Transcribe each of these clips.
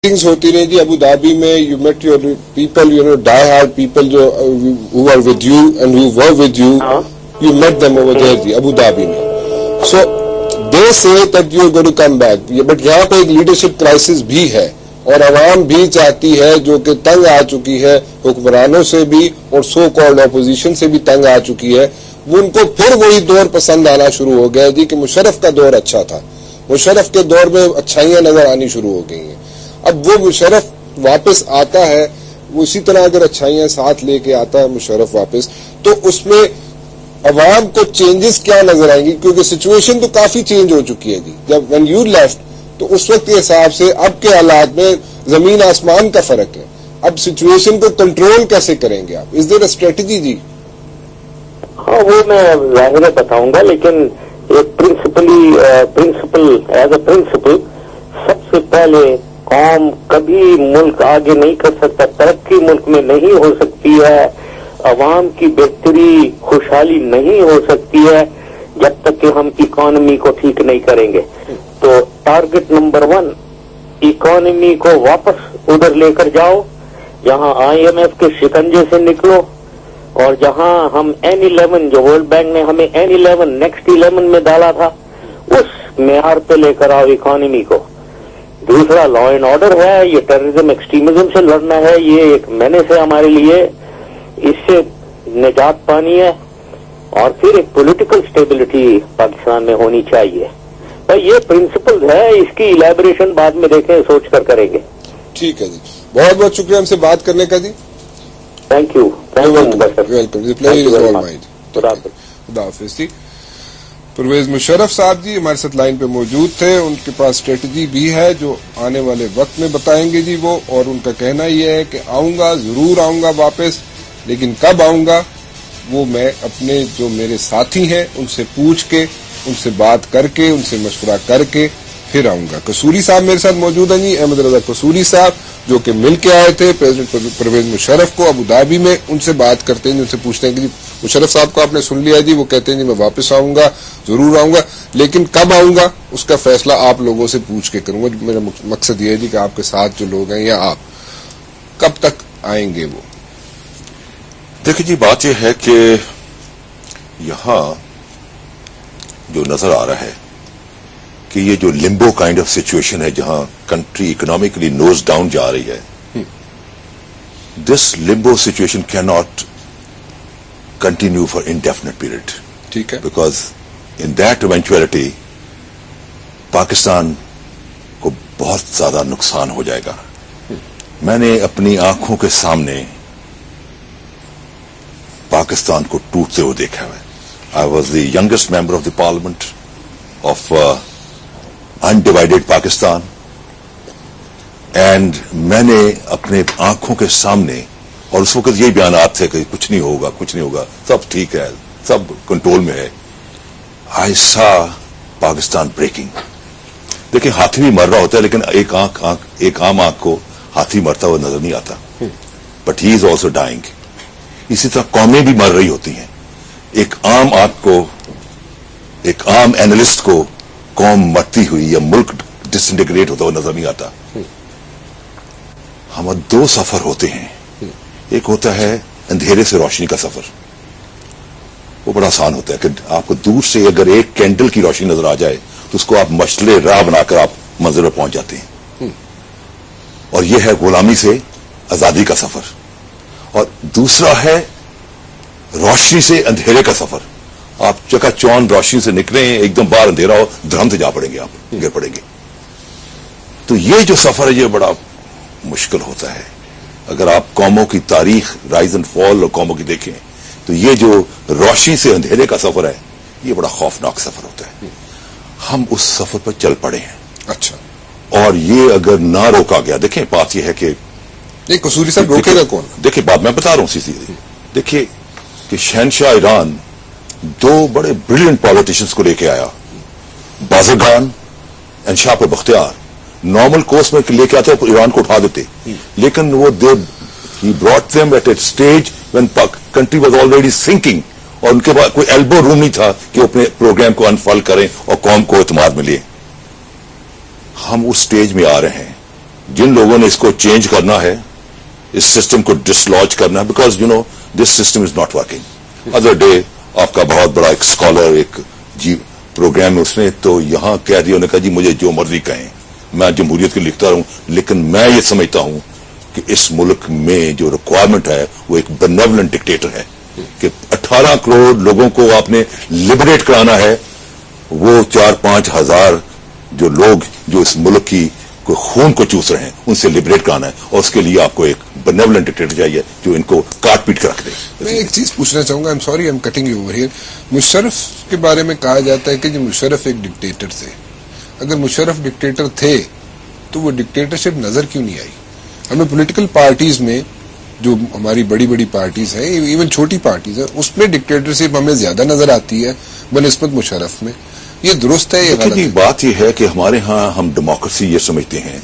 Meetings होती रही जी अबू धाबी में. You met your people, you know, die hard people जो who are with you and who were with you. You met them over there जी Abu Dhabi में. So they say that you are going to come back. But यहाँ पे एक leadership crisis भी है और आवाम भी चाहती है, जो कि तंग आ चुकी है हुक्मरानों से भी और सो कॉल्ड अपोजिशन से भी तंग आ चुकी है. वो उनको फिर वही दौर पसंद आना शुरू हो गया जी कि मुशर्रफ का दौर अच्छा था. मुशर्रफ के दौर में अच्छाइयां नजर आनी शुरू हो गई हैं. अब वो मुशर्रफ वापस आता है, वो इसी तरह अगर अच्छाइयां साथ लेके आता है मुशर्रफ वापस, तो उसमें अवाम को चेंजेस क्या नजर आएंगी? क्योंकि सिचुएशन तो काफी चेंज हो चुकी है जी. जब व्हेन यू लेफ्ट तो उस वक्त के हिसाब से अब के हालात में जमीन आसमान का फर्क है. अब सिचुएशन को कंट्रोल कैसे करेंगे आप? इज देयर अ स्ट्रेटजी जी? हाँ, वो मैं जाहिर बताऊंगा, लेकिन एक प्रिंसिपल एज अ प्रिंसिपल सबसे पहले कौम कभी मुल्क आगे नहीं कर सकता, तरक्की मुल्क में नहीं हो सकती है, अवाम की बेहतरी खुशहाली नहीं हो सकती है जब तक कि हम इकोनॉमी को ठीक नहीं करेंगे. तो टारगेट नंबर 1, इकोनॉमी को वापस उधर लेकर जाओ जहां IMF के शिकंजे से निकलो, और जहां हम N11 जो वर्ल्ड बैंक ने हमें N11 नेक्स्ट 11 में डाला था, उस मेयार पे लेकर आओ इकोनॉमी को. दूसरा लॉ एंड ऑर्डर है, ये टेररिज्म एक्सट्रीमिज्म से लड़ना है, ये एक मैंने से हमारे लिए इससे निजात पानी है. और फिर एक पॉलिटिकल स्टेबिलिटी पाकिस्तान में होनी चाहिए. तो ये प्रिंसिपल है, इसकी इलेबोरेशन बाद में देखें, सोच कर करेंगे. ठीक है जी, बहुत बहुत शुक्रिया हमसे बात करने का जी. Thank you. वेलकम. खुदा हाफिज जी. परवेज मुशर्रफ साहब जी हमारे साथ लाइन पे मौजूद थे. उनके पास स्ट्रेटजी भी है जो आने वाले वक्त में बताएंगे जी वो. और उनका कहना यह है कि आऊंगा, जरूर आऊंगा वापस, लेकिन कब आऊंगा वो मैं अपने जो मेरे साथी हैं उनसे पूछ के, उनसे बात करके, उनसे मशवरा करके फिर आऊंगा. कसूरी साहब मेरे साथ मौजूद हैं जी, अहमद रजा कसूरी साहब, जो कि मिल के आए थे प्रेसिडेंट परवेज मुशर्रफ को अबू धाबी में. उनसे बात करते हैं, उनसे पूछते हैं कि जी मुशर्रफ साहब को आपने सुन लिया जी, वो कहते हैं जी मैं वापस आऊंगा, जरूर आऊंगा, लेकिन कब आऊंगा उसका फैसला आप लोगों से पूछ के करूंगा. मेरा मकसद ये है जी कि आपके साथ जो लोग हैं या आप कब तक आएंगे वो. देखिए जी, बात यह है कि यहां जो नजर आ रहा है कि ये जो लिम्बो काइंड ऑफ सिचुएशन है जहां कंट्री इकोनॉमिकली नोज डाउन जा रही है, this Limbo situation can not continue for indefinite period. ठीक है, because in that eventuality Pakistan को बहुत ज्यादा नुकसान हो जाएगा. मैंने अपनी आंखों के सामने पाकिस्तान को टूटते हुए देखा है. I was the youngest member of the parliament of undivided Pakistan, and मैंने अपने आंखों के सामने, और उस वक्त यही बयानात थे कि कुछ नहीं होगा, कुछ नहीं होगा, सब ठीक है, सब कंट्रोल में है. आई सा पाकिस्तान ब्रेकिंग. देखिए, हाथी भी मर रहा होता है, लेकिन एक आम आंख को हाथी मरता हुआ नजर नहीं आता. But he is also dying. इसी तरह कौमें भी मर रही होती हैं. एक आम आंख को, एक आम एनालिस्ट को कौम मरती हुई या मुल्क डिसइंटीग्रेट होता हुआ नजर नहीं आता. हमारे 2 सफर होते हैं. एक होता है अंधेरे से रोशनी का सफर. वो बड़ा आसान होता है कि आपको दूर से अगर एक कैंडल की रोशनी नजर आ जाए तो उसको आप मशले राह बनाकर आप मंजिल पर पहुंच जाते हैं. और यह है गुलामी से आजादी का सफर. और दूसरा है रोशनी से अंधेरे का सफर. आप चकाचौंध रोशनी से निकले हैं, एकदम बाहर अंधेरा हो, धर्म से जा पड़ेंगे, आप गिर पड़ेंगे. तो ये जो सफर है ये बड़ा मुश्किल होता है. अगर आप कौमों की तारीख, राइज एंड फॉल और कौमों की देखें तो ये जो रोशनी से अंधेरे का सफर है ये बड़ा खौफनाक सफर होता है. हम उस सफर पर चल पड़े हैं. अच्छा, और ये अगर ना रोका गया, देखें बात यह है कि कसूरी साहब रोकेगा कौन? देखिए, बात मैं बता रहा हूं सीधी. देखिए कि शहनशाह ईरान 2 बड़े ब्रिलियंट पॉलिटिशियंस को लेके आया, बाज़र खान एंड शाह पर बख्तियार. नॉर्मल कोर्स में लेके आते ईरान को उठा देते, लेकिन वो ही brought them at a stage when country was already sinking, और उनके पास कोई एल्बो रूम नहीं था कि वो अपने प्रोग्राम को अनफॉल करें और कौम को एतमाद मिले. हम उस स्टेज में आ रहे हैं जिन लोगों ने इसको चेंज करना है, इस सिस्टम को डिसलॉज करना है, because you know this system is not working. Other day आपका बहुत बड़ा एक स्कॉलर एक जी प्रोग्राम में उसने तो यहां कह दिया, उन्होंने कहा जी मुझे जो मर्जी कहें, मैं जमहूरियत को लिखता रहूं, लेकिन मैं ये समझता हूं कि इस मुल्क में जो रिक्वायरमेंट है वो एक बेनेवलेंट डिक्टेटर है कि 18 करोड़ लोगों को आपने लिबरेट कराना है. वो 4-5 हजार जो लोग जो इस मुल्क की खून को चूस रहे हैं उनसे लिबरेट कराना है, और उसके लिए आपको एक बेनेवलेंट डिक्टेटर चाहिए जो इनको काट पीट कर रख दे. मैं एक चीज पूछना चाहूंगा, I am sorry I am cutting you over here. Musharraf के बारे में कहा जाता है कि जो मुशर्रफ एक डिक्टेटर थे. अगर मुशर्रफ डिक्टेटर थे तो वो डिक्टेटरशिप नजर क्यों नहीं आई? हमें पॉलिटिकल पार्टीज में जो हमारी बड़ी बड़ी पार्टीज हैं, इवन छोटी पार्टीज हैं, उसमें डिक्टेटरशिप हमें ज्यादा नजर आती है बनिस्बत मुशर्रफ में. ये दुरुस्त है, ये गलत है? बात यह है कि हमारे यहाँ हम डेमोक्रेसी ये समझते हैं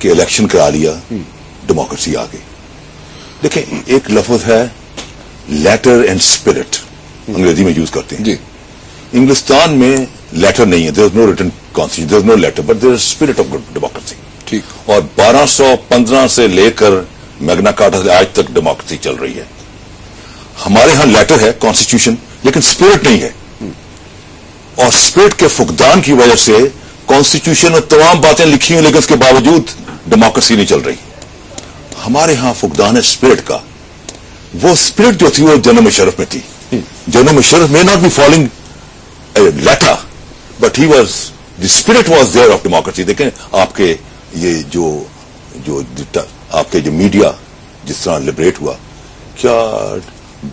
कि इलेक्शन करा लिया डेमोक्रेसी आ गई. देखें, एक लफ्ज है लेटर एंड स्पिरिट, अंग्रेजी में यूज करते हैं. जी. इंग्लिस्तान में लेटर नहीं है, there is no written constitution, there is no letter, but there is spirit of democracy. ठीक. और 1215 से लेकर मैग्ना कार्टा से आज तक डेमोक्रेसी चल रही है. हमारे यहाँ लेटर है कॉन्स्टिट्यूशन, लेकिन स्पिरिट नहीं है. और स्पिरिट के फुकदान की वजह से कॉन्स्टिट्यूशन में तमाम बातें लिखी हैं, लेकिन उसके बावजूद डेमोक्रेसी नहीं चल रही. हमारे यहां फुकदान है स्पिरिट का. वो स्पिरिट जो थी वो जनरल मुशर्रफ में थी. General Musharraf may not be following a letter, but he was, the spirit was there of democracy. देखें आपके ये जो आपके जो मीडिया जिस तरह लिबरेट हुआ, क्या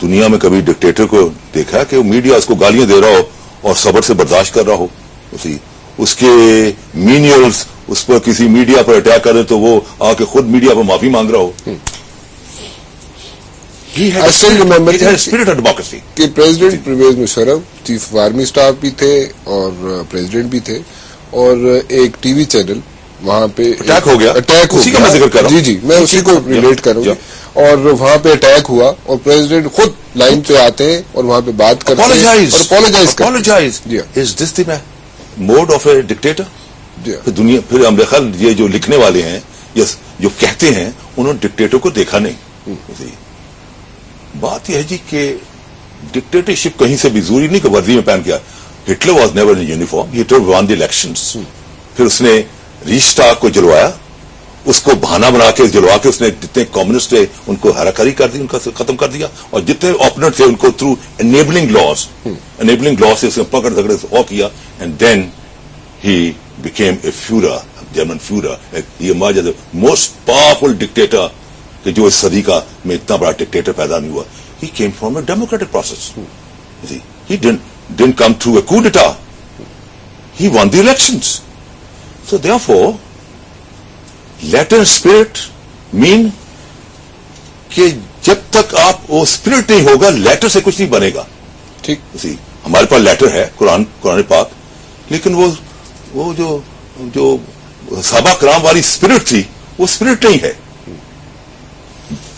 दुनिया में कभी डिक्टेटर को देखा है कि वो मीडिया उसको गालियां दे रहा हो और सब्र से बर्दाश्त कर रहा हो? उसके मीनियल्स उस पर किसी मीडिया पर अटैक करे तो वो आके खुद मीडिया पर माफी मांग रहा हो. I still remember spirit of democracy. कि president Pervez Musharraf chief army staff भी थे और प्रेसिडेंट भी थे, और एक टीवी चैनल वहां पे अटैक हो गया. उसी का मैं जिक्र कर रहा हूं. जी, मैं उसी को रिलेट करूंगा. और वहां पे अटैक हुआ और प्रेसिडेंट खुद लाइन पे आते हैं और वहां पे बात करते हैं और apologise. Is this the mode of a dictator? दुनिया फिर मेरे ख्याल ये जो लिखने वाले हैं या जो कहते हैं उन्होंने डिक्टेटर को देखा नहीं. बात यह है जी कि डिक्टेटरशिप कहीं से भी जरूरी नहीं कि वर्दी में पहन के. Hitler was never in uniform, Hitler one the elections. फिर उसने रीस्टाग को जलवाया, उसको बहाना बना के जलवा के उसने जितने कम्युनिस्ट थे उनको हराकरी कर दी, उनका खत्म कर दिया, और जितने ओपोनेंट थे उनको थ्रू एनेबलिंग लॉज से उसने पकड़ झगड़े से किया. And then he became a Fuhrer, German Fuhrer. He emerge as the most powerful dictator कि जो इस सदी का में इतना बड़ा डिक्टेटर पैदा नहीं हुआ. He came from a democratic process. He didn't come through a coup d'etat. He won the elections. So therefore, letter spirit mean कि जब तक आप वो स्पिरिट नहीं होगा लेटर से कुछ नहीं बनेगा. ठीक. हमारे पास लेटर है कुरान पाक, लेकिन वो जो साहबा कराम वाली स्पिरिट थी वो स्पिरिट नहीं है.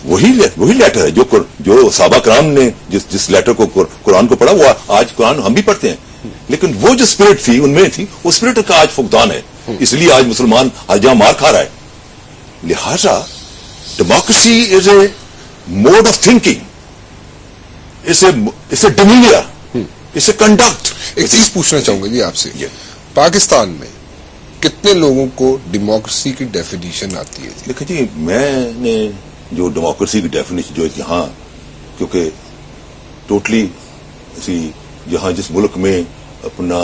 वही लेटर है जो साहबा कराम ने जिस लेटर को कुरान को पढ़ा वो आज कुरान हम भी पढ़ते हैं, लेकिन वो जो स्पिरिट थी उनमें थी, वो स्पिरिट का आज फुकदान है. इसलिए आज मुसलमान आज जहां मार खा रहा है. लिहाजा democracy is a mode of thinking, it's a demeanour, it's a conduct. एक चीज पूछना चाहूंगा जी आपसे, पाकिस्तान में कितने लोगों को डेमोक्रेसी की डेफिनेशन आती है? देखिए जी, मैंने जो डेमोक्रेसी की डेफिनेशन जो यहाँ, क्योंकि टोटली यहाँ जिस मुल्क में अपना